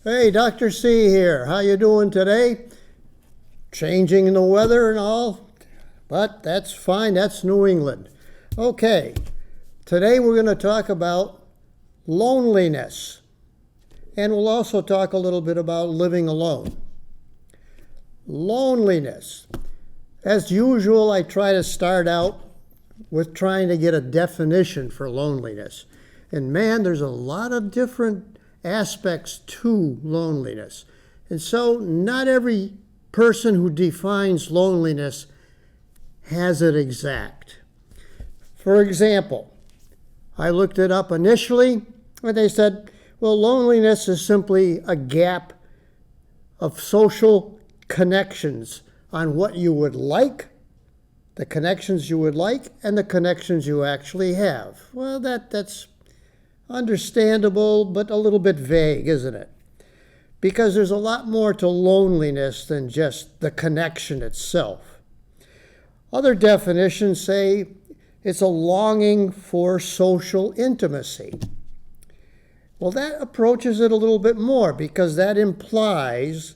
Hey, Dr. C here. How you doing today? Changing the weather and all, but that's fine. That's New England. Okay, today we're going to talk about loneliness, and we'll also talk a little bit about living alone. Loneliness. As usual, I try to start out with trying to get a definition for loneliness. And man, there's a lot of different aspects to loneliness. And so not every person who defines loneliness has it exact. For example, I looked it up initially, and they said, well, loneliness is simply a gap of social connections on what you would like, the connections you would like, and the connections you actually have. Well, that's understandable, but a little bit vague, isn't it? Because there's a lot more to loneliness than just the connection itself. Other definitions say it's a longing for social intimacy. Well, that approaches it a little bit more because that implies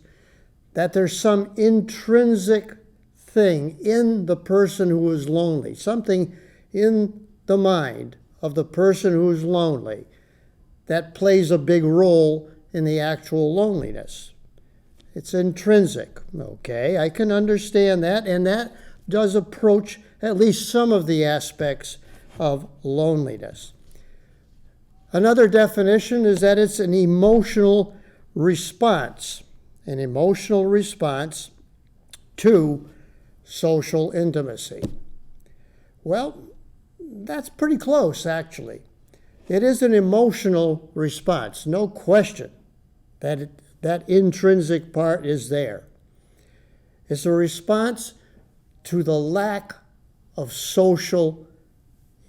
that there's some intrinsic thing in the person who is lonely, something in the mind of the person who's lonely that plays a big role in the actual loneliness. It's intrinsic, okay? I can understand that, and that does approach at least some of the aspects of loneliness. Another definition is that it's an emotional response to social intimacy. Well, that's pretty close, actually. It is an emotional response, no question that intrinsic part is there. It's a response to the lack of social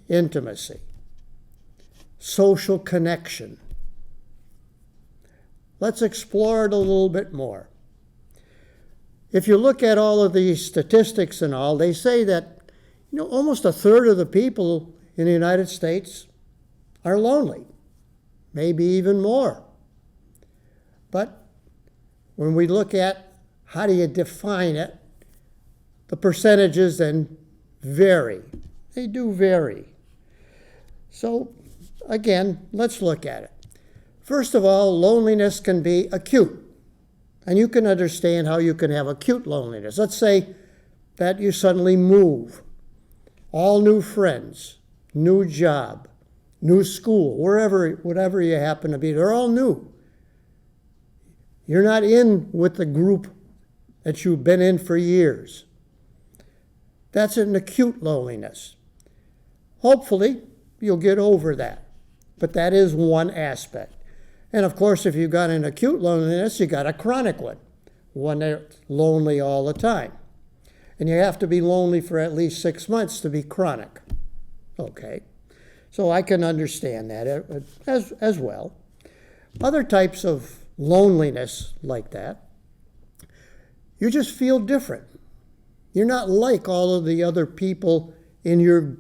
intimacy, social connection. Let's explore it a little bit more. If you look at all of these statistics and all, they say that almost a third of the people in the United States are lonely, maybe even more. But when we look at how do you define it, the percentages then vary. They do vary. So again, let's look at it. First of all, loneliness can be acute. And you can understand how you can have acute loneliness. Let's say that you suddenly move. All new friends, new job, new school, whatever you happen to be, they're all new. You're not in with the group that you've been in for years. That's an acute loneliness. Hopefully, you'll get over that. But that is one aspect. And of course, if you've got an acute loneliness, you got a chronic one that's lonely all the time. And you have to be lonely for at least 6 months to be chronic. Okay, so I can understand that as well. Other types of loneliness like that, you just feel different. You're not like all of the other people in your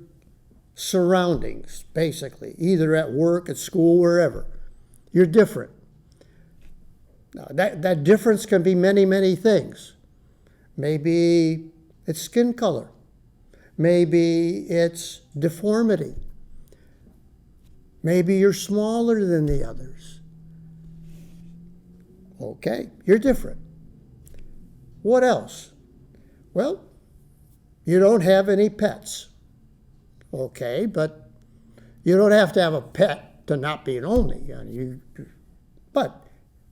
surroundings, basically, either at work, at school, wherever. You're different. Now, that difference can be many, many things. Maybe it's skin color. Maybe it's deformity. Maybe you're smaller than the others. Okay, you're different. What else? Well, you don't have any pets. Okay, but you don't have to have a pet to not be lonely. But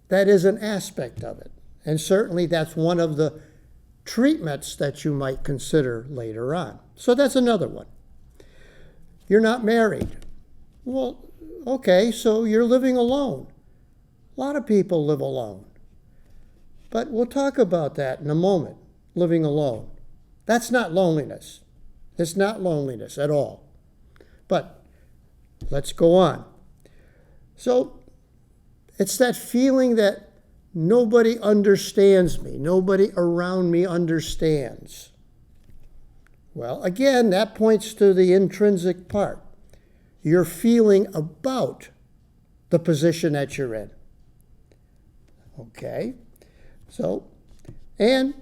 that is an aspect of it. And certainly that's one of the treatments that you might consider later on. So that's another one. You're not married. Well, okay, so you're living alone. A lot of people live alone. But we'll talk about that in a moment, living alone. That's not loneliness. It's not loneliness at all. But let's go on. So it's that feeling that nobody understands me, nobody around me understands. Well, again, that points to the intrinsic part. Your feeling about the position that you're in. Okay? So, and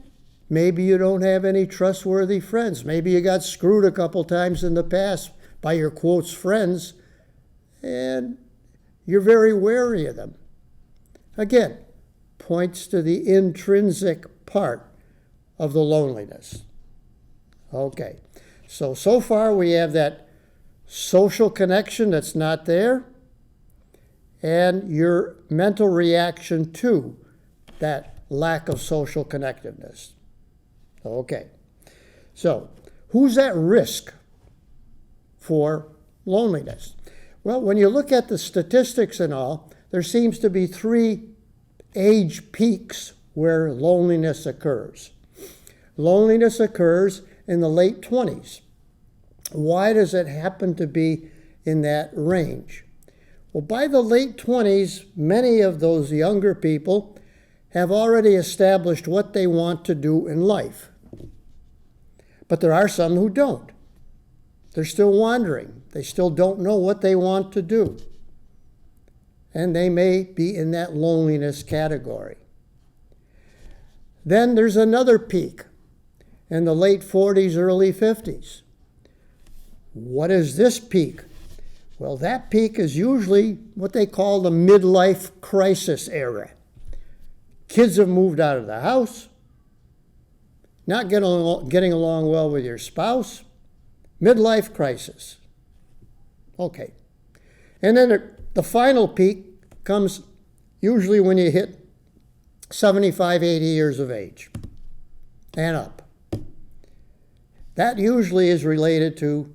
maybe you don't have any trustworthy friends. Maybe you got screwed a couple times in the past by your quotes friends, and you're very wary of them. Again, points to the intrinsic part of the loneliness. Okay, so far we have that social connection that's not there, and your mental reaction to that lack of social connectiveness. Okay, so who's at risk for loneliness? Well, when you look at the statistics and all, there seems to be 3 age peaks where loneliness occurs. Loneliness occurs in the late 20s. Why does it happen to be in that range? Well, by the late 20s, many of those younger people have already established what they want to do in life. But there are some who don't. They're still wandering. They still don't know what they want to do. And they may be in that loneliness category. Then there's another peak in the late 40s, early 50s. What is this peak? Well, that peak is usually what they call the midlife crisis era. Kids have moved out of the house, not getting along well with your spouse, midlife crisis. Okay. And then the final peak comes usually when you hit 75, 80 years of age and up. That usually is related to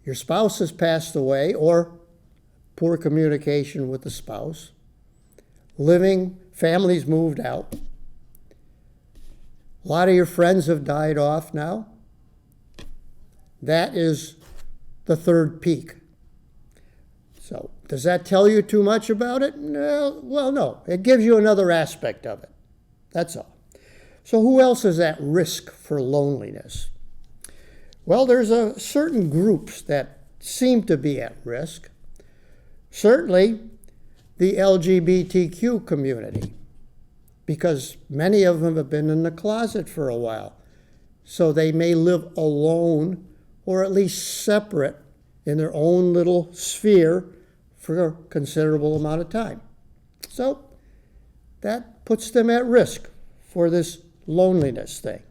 your spouse has passed away or poor communication with the spouse, families moved out. A lot of your friends have died off now. That is the third peak. So, does that tell you too much about it? No, well, no. It gives you another aspect of it. That's all. So who else is at risk for loneliness? Well, there's certain groups that seem to be at risk. Certainly, the LGBTQ community, because many of them have been in the closet for a while. So they may live alone or at least separate in their own little sphere for a considerable amount of time. So that puts them at risk for this loneliness thing.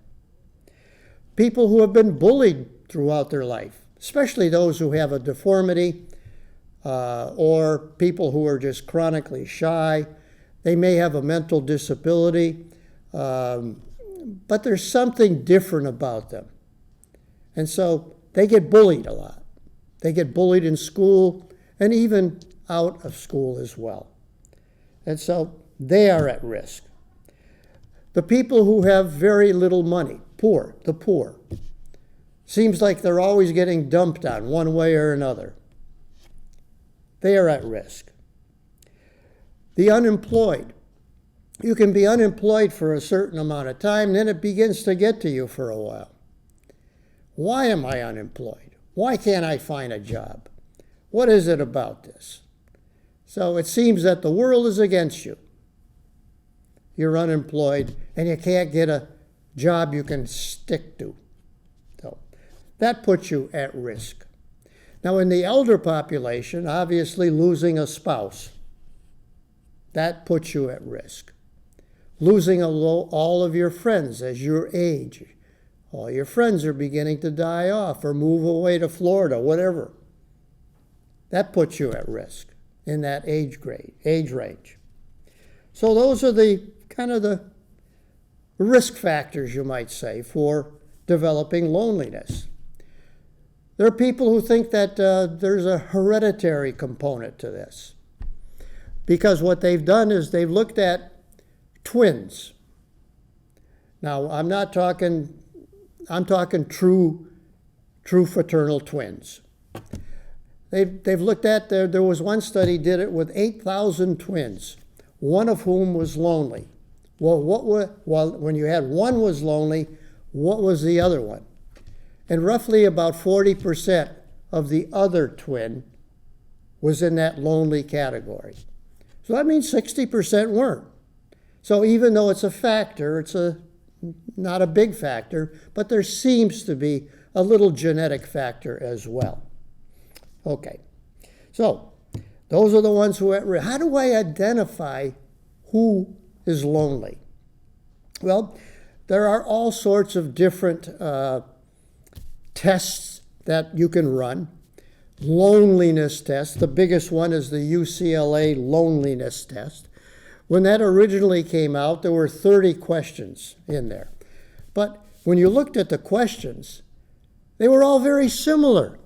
People who have been bullied throughout their life, especially those who have a deformity or people who are just chronically shy. They may have a mental disability, but there's something different about them. And so they get bullied a lot. They get bullied in school and even out of school as well. And so they are at risk. The people who have very little money, the poor, seems like they're always getting dumped on one way or another. They are at risk. The unemployed. You can be unemployed for a certain amount of time, then it begins to get to you for a while. Why am I unemployed? Why can't I find a job? What is it about this? So it seems that the world is against you. You're unemployed and you can't get a job you can stick to. So that puts you at risk. Now in the elder population, obviously losing a spouse, that puts you at risk. Losing all of your friends as you age. All your friends are beginning to die off or move away to Florida, whatever. That puts you at risk in that age range. So those are the kind of the risk factors, you might say, for developing loneliness. There are people who think that there's a hereditary component to this, because what they've done is they've looked at twins. Now, I'm talking true fraternal twins. They've looked at, there was one study did it with 8,000 twins, one of whom was lonely. Well, when you had one was lonely, what was the other one? And roughly about 40% of the other twin was in that lonely category. So that means 60% weren't. So even though it's a factor, it's not a big factor, but there seems to be a little genetic factor as well. Okay, so those are the ones who are, how do I identify who is lonely? Well, there are all sorts of different tests that you can run. Loneliness test, the biggest one is the UCLA loneliness test. When that originally came out, there were 30 questions in there. But when you looked at the questions, they were all very similar.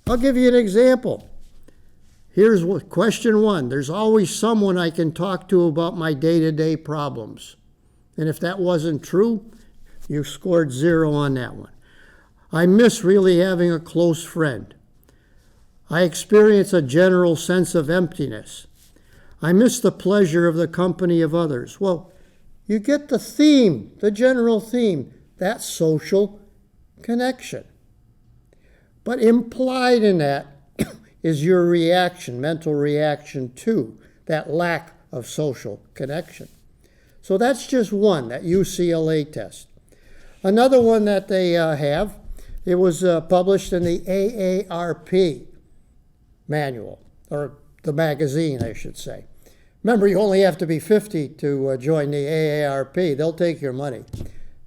I'll give you an example. Here's question 1. There's always someone I can talk to about my day-to-day problems. And if that wasn't true, you scored 0 on that one. I miss really having a close friend. I experience a general sense of emptiness. I miss the pleasure of the company of others. Well, you get the theme, the general theme, that social connection. But implied in that is your reaction, mental reaction to that lack of social connection. So that's just one, that UCLA test. Another one that they have, it was published in the AARP manual, or the magazine, I should say. Remember, you only have to be 50 to join the AARP. They'll take your money.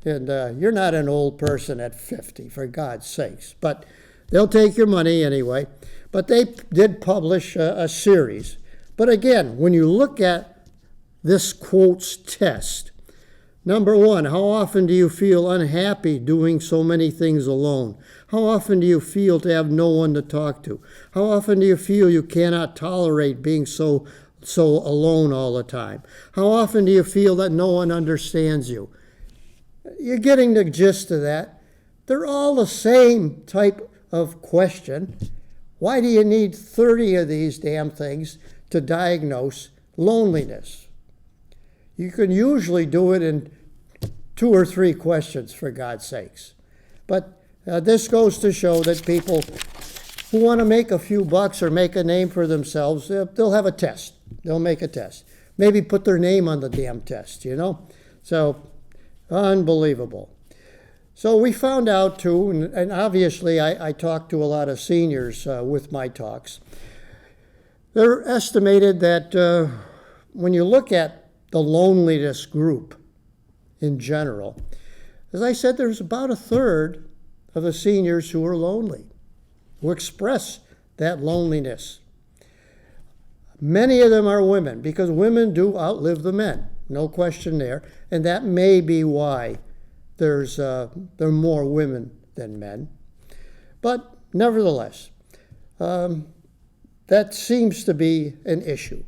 And you're not an old person at 50, for God's sakes. But they'll take your money anyway. But they did publish a series. But again, when you look at this quotes test, number 1, how often do you feel unhappy doing so many things alone? How often do you feel to have no one to talk to? How often do you feel you cannot tolerate being so alone all the time? How often do you feel that no one understands you? You're getting the gist of that. They're all the same type of question. Why do you need 30 of these damn things to diagnose loneliness? You can usually do it in 2 or 3 questions, for God's sakes. But this goes to show that people who want to make a few bucks or make a name for themselves, they'll have a test. They'll make a test. Maybe put their name on the damn test, you know? So, unbelievable. So we found out too, and obviously I talked to a lot of seniors with my talks. They're estimated that when you look at the loneliness group in general, as I said, there's about 1/3 of the seniors who are lonely, who express that loneliness. Many of them are women, because women do outlive the men, no question there, and that may be why there are more women than men. But nevertheless, that seems to be an issue.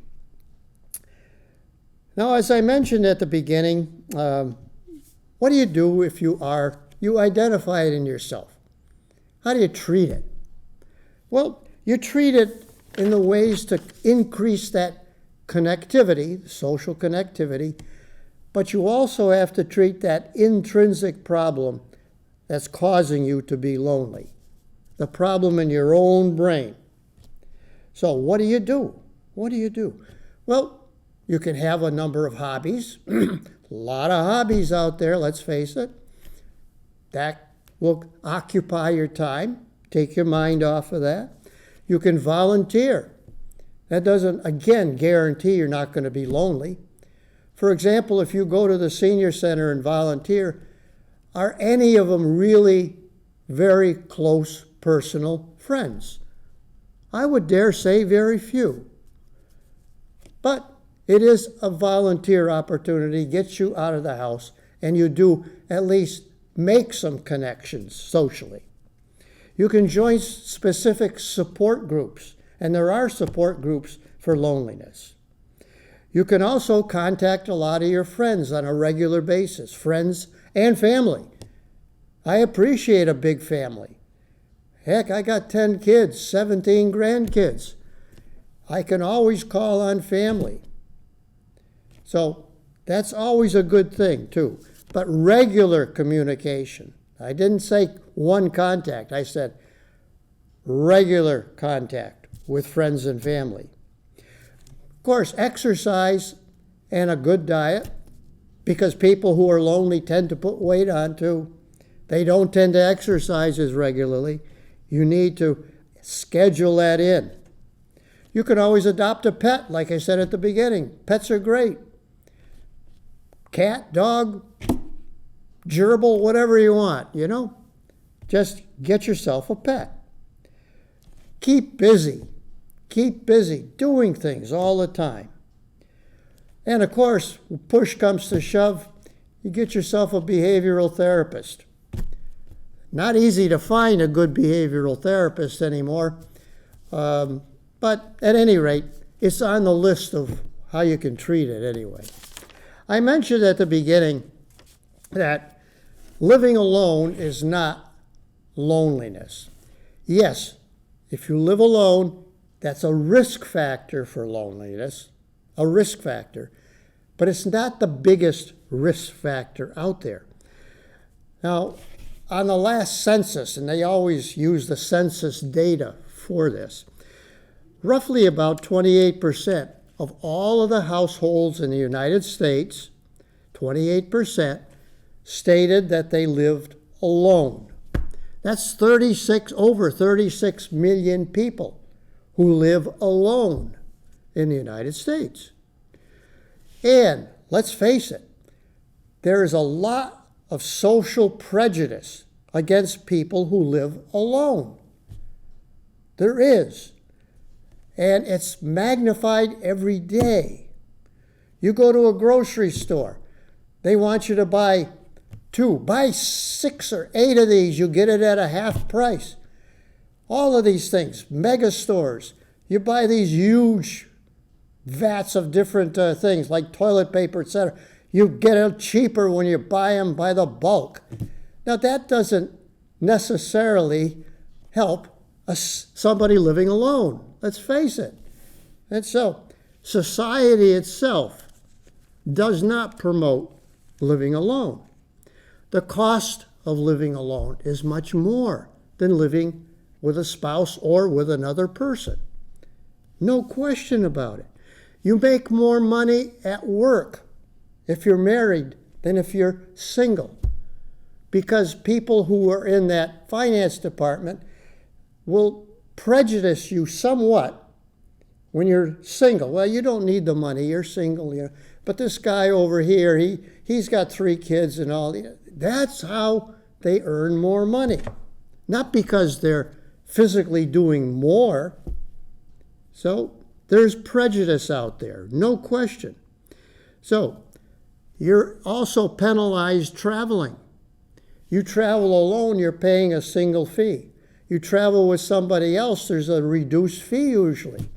Now, as I mentioned at the beginning, what do you do if you identify it in yourself? How do you treat it? Well, you treat it in the ways to increase that connectivity, social connectivity, but you also have to treat that intrinsic problem that's causing you to be lonely, the problem in your own brain. So what do you do? What do you do? Well, you can have a number of hobbies. A lot of hobbies out there, let's face it. That will occupy your time, take your mind off of that. You can volunteer. That doesn't, again, guarantee you're not going to be lonely. For example, if you go to the senior center and volunteer, are any of them really very close personal friends? I would dare say very few. But it is a volunteer opportunity, gets you out of the house, and you do at least make some connections socially. You can join specific support groups, and there are support groups for loneliness. You can also contact a lot of your friends on a regular basis, friends and family. I appreciate a big family. Heck, I got 10 kids, 17 grandkids. I can always call on family. So that's always a good thing, too. But regular communication. I didn't say one contact. I said regular contact with friends and family. Of course, exercise and a good diet because people who are lonely tend to put weight on too. They don't tend to exercise as regularly. You need to schedule that in. You can always adopt a pet, like I said at the beginning. Pets are great. Cat, dog, gerbil, whatever you want, you know. Just get yourself a pet. Keep busy. Keep busy doing things all the time. And of course, when push comes to shove, you get yourself a behavioral therapist. Not easy to find a good behavioral therapist anymore, but at any rate, it's on the list of how you can treat it anyway. I mentioned at the beginning that living alone is not loneliness. Yes, if you live alone, that's a risk factor for loneliness, a risk factor, but it's not the biggest risk factor out there. Now, on the last census, and they always use the census data for this, roughly about 28% of all of the households in the United States, 28%, stated that they lived alone. That's over 36 million people who live alone in the United States. And let's face it, there is a lot of social prejudice against people who live alone. There is. And it's magnified every day. You go to a grocery store, they want you to buy 6 or 8 of these, you get it at a half price. All of these things, mega stores, you buy these huge vats of different things like toilet paper, etc. You get it cheaper when you buy them by the bulk. Now that doesn't necessarily help somebody living alone. Let's face it. And so, society itself does not promote living alone. The cost of living alone is much more than living with a spouse or with another person. No question about it. You make more money at work if you're married than if you're single, because people who are in that finance department will prejudice you somewhat when you're single. Well, you don't need the money, you're single. You know. But this guy over here, he's got 3 kids and all. That's how they earn more money. Not because they're physically doing more. So there's prejudice out there, no question. So you're also penalized traveling. You travel alone, you're paying a single fee. You travel with somebody else, there's a reduced fee usually.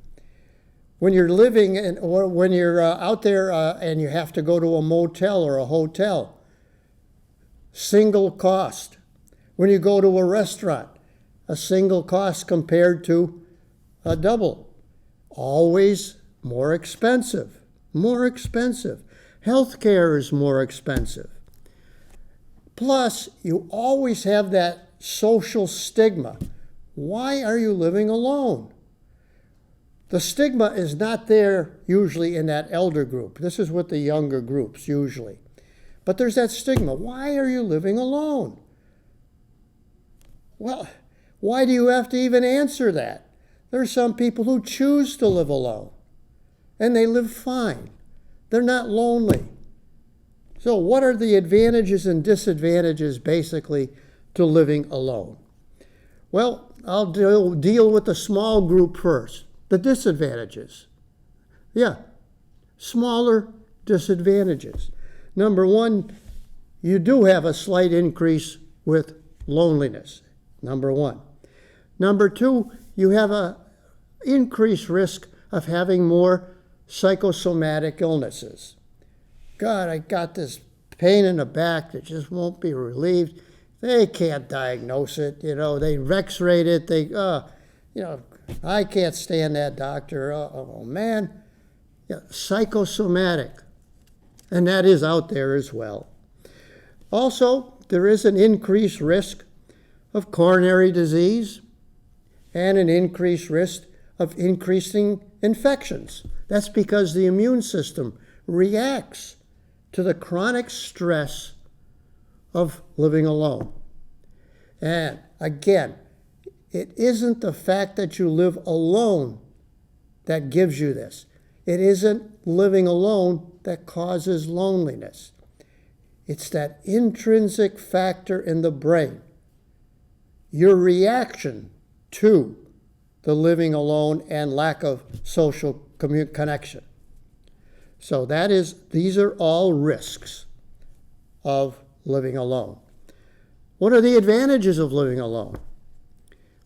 When you're living or when you're out there and you have to go to a motel or a hotel, single cost. When you go to a restaurant, a single cost compared to a double. Always more expensive, more expensive. Healthcare is more expensive. Plus, you always have that social stigma. Why are you living alone? The stigma is not there usually in that elder group. This is with the younger groups usually. But there's that stigma. Why are you living alone? Well, why do you have to even answer that? There are some people who choose to live alone, and they live fine. They're not lonely. So what are the advantages and disadvantages, basically, to living alone? Well, I'll deal with the small group first. The disadvantages. Yeah, smaller disadvantages. Number one, you do have a slight increase with loneliness. Number one. Number two, you have an increased risk of having more psychosomatic illnesses. God, I got this pain in the back that just won't be relieved. They can't diagnose it, they X-rate it, I can't stand that doctor. Oh man. Yeah, psychosomatic. And that is out there as well. Also, there is an increased risk of coronary disease and an increased risk of increasing infections. That's because the immune system reacts to the chronic stress of living alone. And again, it isn't the fact that you live alone that gives you this. It isn't living alone that causes loneliness. It's that intrinsic factor in the brain, your reaction to the living alone and lack of social connection. So these are all risks of living alone. What are the advantages of living alone?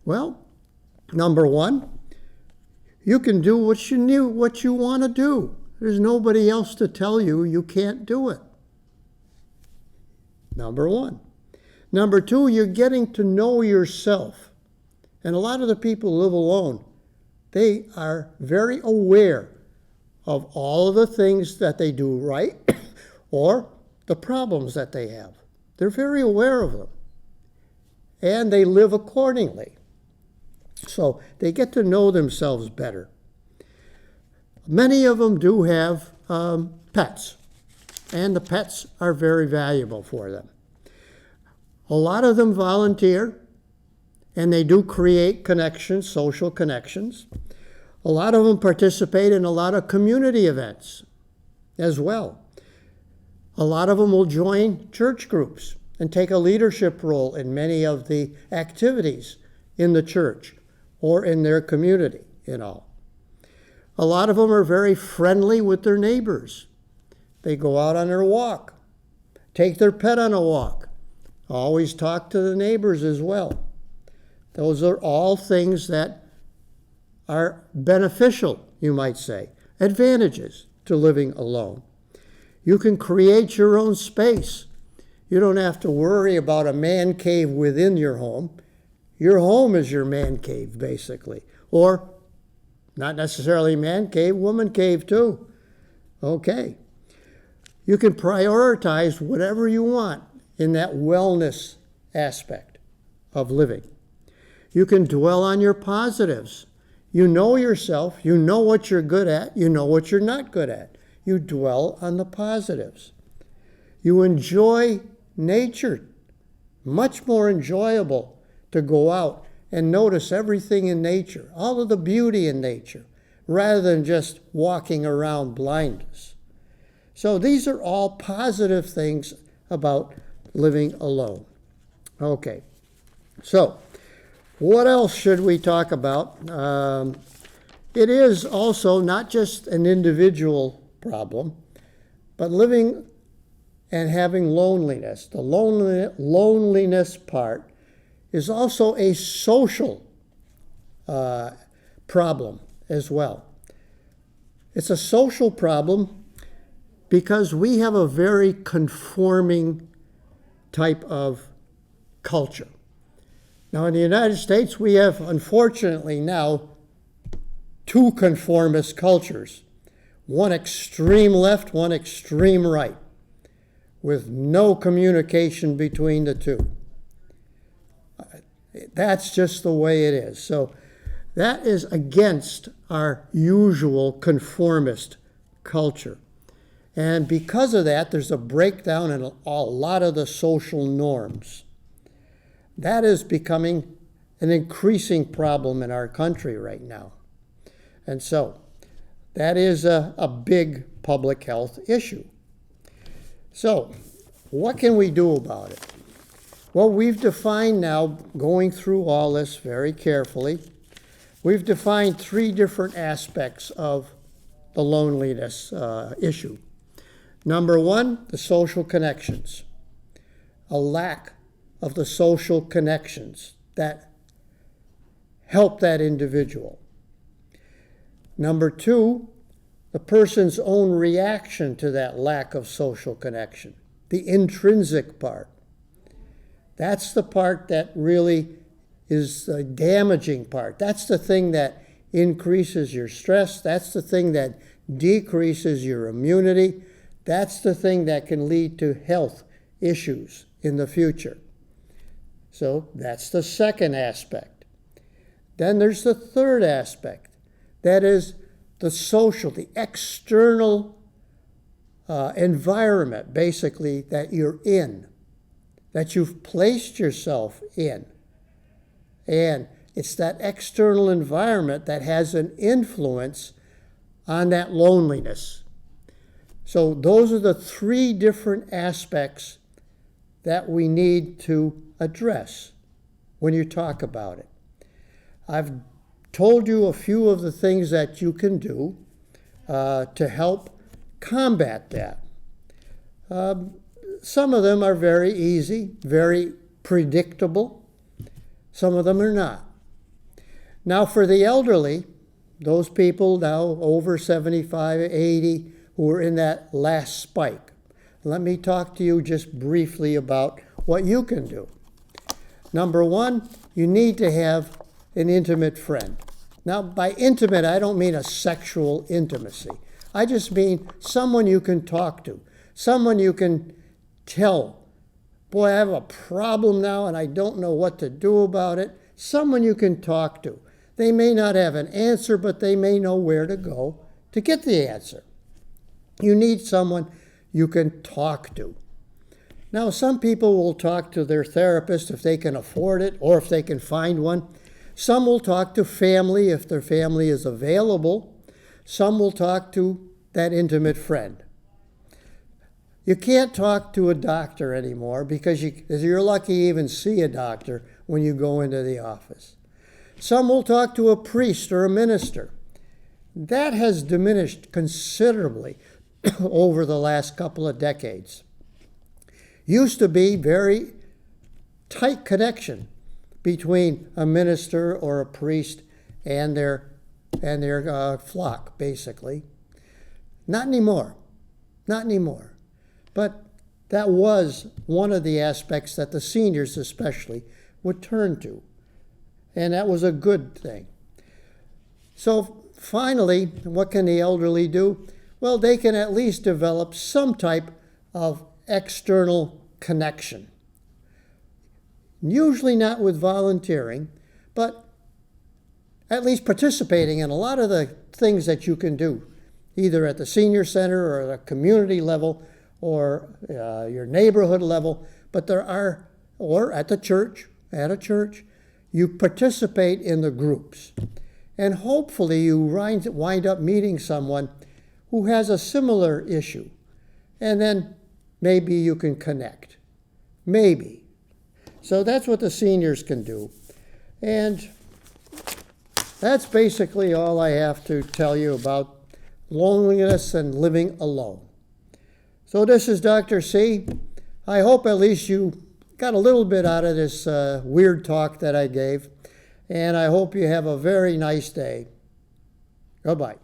Well, number one, you can do what you want to do. There's nobody else to tell you you can't do it. Number one. Number two, you're getting to know yourself. And a lot of the people who live alone, they are very aware of all of the things that they do right or the problems that they have. They're very aware of them. And they live accordingly. So they get to know themselves better. Many of them do have pets, and the pets are very valuable for them. A lot of them volunteer, and they do create connections, social connections. A lot of them participate in a lot of community events as well. A lot of them will join church groups and take a leadership role in many of the activities in the church or in their community, A lot of them are very friendly with their neighbors. They go out on their walk, take their pet on a walk, always talk to the neighbors as well. Those are all things that are beneficial, you might say, advantages to living alone. You can create your own space. You don't have to worry about a man cave within your home. Your home is your man cave, basically. Or, not necessarily man cave, woman cave too. Okay. You can prioritize whatever you want in that wellness aspect of living. You can dwell on your positives. You know yourself. You know what you're good at. You know what you're not good at. You dwell on the positives. You enjoy nature. Much more enjoyable to go out and notice everything in nature, all of the beauty in nature, rather than just walking around blindness. So these are all positive things about living alone. Okay, so what else should we talk about? It is also not just an individual problem, but living and having loneliness. The loneliness part is also a social problem as well. It's a social problem because we have a very conforming type of culture. Now, in the United States, we have, unfortunately now, two conformist cultures. One extreme left, one extreme right, with no communication between the two. That's just the way it is. So that is against our usual conformist culture. And because of that, there's a breakdown in a lot of the social norms. That is becoming an increasing problem in our country right now. And so that is a big public health issue. So what can we do about it? Well, we've defined now, going through all this very carefully, we've defined three different aspects of the loneliness issue. Number one, the social connections. A lack of the social connections that help that individual. Number two, the person's own reaction to that lack of social connection, the intrinsic part. That's the part that really is the damaging part. That's the thing that increases your stress. That's the thing that decreases your immunity. That's the thing that can lead to health issues in the future. So that's the second aspect. Then there's the third aspect. That is the social, the external environment, basically, that you're in, that you've placed yourself in. And it's that external environment that has an influence on that loneliness. So those are the three different aspects that we need to address when you talk about it. I've told you a few of the things that you can do to help combat that. Some of them are very easy, very predictable. Some of them are not. Now for the elderly, those people now over 75, 80, who are in that last spike, let me talk to you just briefly about what you can do. Number one, you need to have an intimate friend. Now, by intimate, I don't mean a sexual intimacy. I just mean someone you can talk to, someone you can tell, boy, I have a problem now and I don't know what to do about it. Someone you can talk to. They may not have an answer, but they may know where to go to get the answer. You need someone you can talk to. Now, some people will talk to their therapist if they can afford it or if they can find one. Some will talk to family if their family is available. Some will talk to that intimate friend. You can't talk to a doctor anymore because you're lucky to even see a doctor when you go into the office. Some will talk to a priest or a minister. That has diminished considerably over the last couple of decades. Used to be very tight connection between a minister or a priest and their flock, basically. Not anymore. Not anymore. But that was one of the aspects that the seniors especially would turn to. And that was a good thing. So finally, what can the elderly do? Well, they can at least develop some type of external connection. Usually not with volunteering, but at least participating in a lot of the things that you can do, either at the senior center or the community level or your neighborhood level, but there are, or at the church, at a church, you participate in the groups. And hopefully you wind up meeting someone who has a similar issue. And then maybe you can connect. Maybe. So that's what the seniors can do. And that's basically all I have to tell you about loneliness and living alone. So this is Dr. C. I hope at least you got a little bit out of this weird talk that I gave. And I hope you have a very nice day. Goodbye.